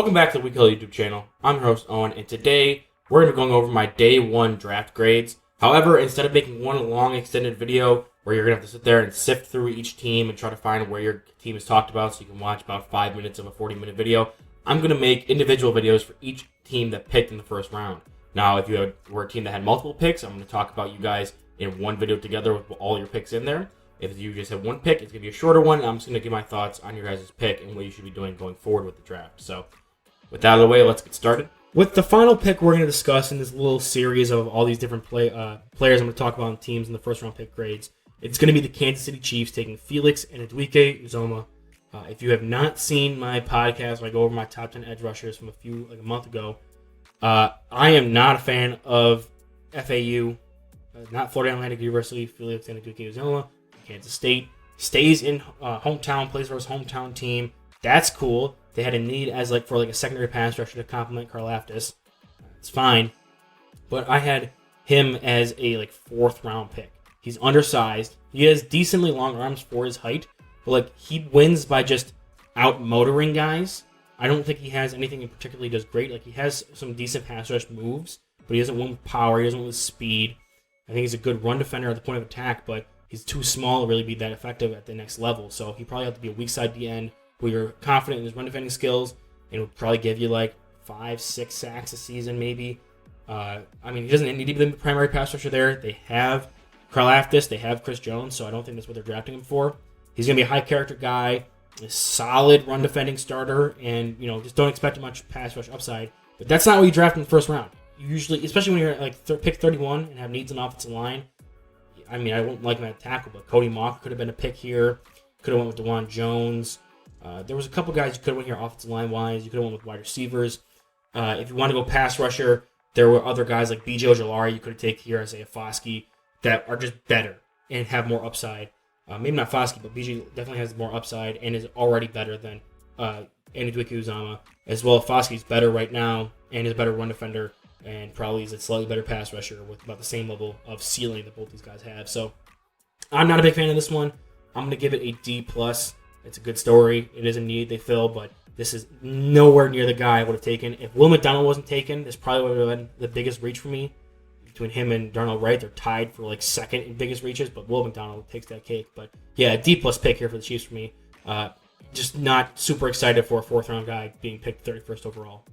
Welcome back to the Huddle YouTube channel. I'm your host, Owen, and today we're going to be going over my day one draft grades. However, instead of making one long extended video where you're going to have to sit there and sift through each team and try to find where your team is talked about so you can watch about 5 minutes of a 40-minute video, I'm going to make individual videos for each team that picked in the first round. Now, if you were a team that had multiple picks, I'm going to talk about you guys in one video together with all your picks in there. If you just have one pick, it's going to be a shorter one. I'm just going to give my thoughts on your guys' pick and what you should be doing going forward with the draft. So, with that out of the way, let's get started. With the final pick we're going to discuss in this little series of all these different players I'm going to talk about on teams in the first round pick grades, it's going to be the Kansas City Chiefs taking Felix and Uzomah. If you have not seen my podcast where I go over my top 10 edge rushers from a month ago, I am not a fan of FAU, not Florida Atlantic University. Felix and Uzomah, Kansas State, stays in hometown, plays for his hometown team. That's cool. They had a need for a secondary pass rusher to complement Karlaftis. It's fine. But I had him as a fourth round pick. He's undersized. He has decently long arms for his height, but he wins by just out motoring guys. I don't think he has anything in particular he does great. He has some decent pass rush moves, but he doesn't win with power. He doesn't win with speed. I think he's a good run defender at the point of attack, but he's too small to really be that effective at the next level. So he probably have to be a weak side DN where you're confident in his run defending skills, and will probably give you 5-6 sacks a season maybe. He doesn't need to be the primary pass rusher there. They have Karlaftis, they have Chris Jones, so I don't think that's what they're drafting him for. He's going to be a high character guy, a solid run defending starter, and just don't expect much pass rush upside. But that's not what you draft in the first round. You usually, especially when you're at pick 31 and have needs on offensive line. I wouldn't like him at tackle, but Cody Mock could have been a pick here. Could have went with DeJuan Jones. There was a couple guys you could have went here offensive line wise. You could have went with wide receivers. If you want to go pass rusher, there were other guys like B.J. Ojulari you could have taken here, Isaiah Foskey, that are just better and have more upside. Maybe not Foskey, but B.J. definitely has more upside and is already better than Uzomah. As well, Foskey's better right now and is a better run defender and probably is a slightly better pass rusher with about the same level of ceiling that both these guys have. So I'm not a big fan of this one. I'm going to give it a D+. It's a good story. It is a need they fill, but this is nowhere near the guy I would have taken. If Will McDonald wasn't taken, this probably would have been the biggest reach for me. Between him and Darnell Wright, they're tied for second in biggest reaches, but Will McDonald takes that cake. But yeah, a D+ pick here for the Chiefs for me. Just not super excited for a fourth round guy being picked 31st overall.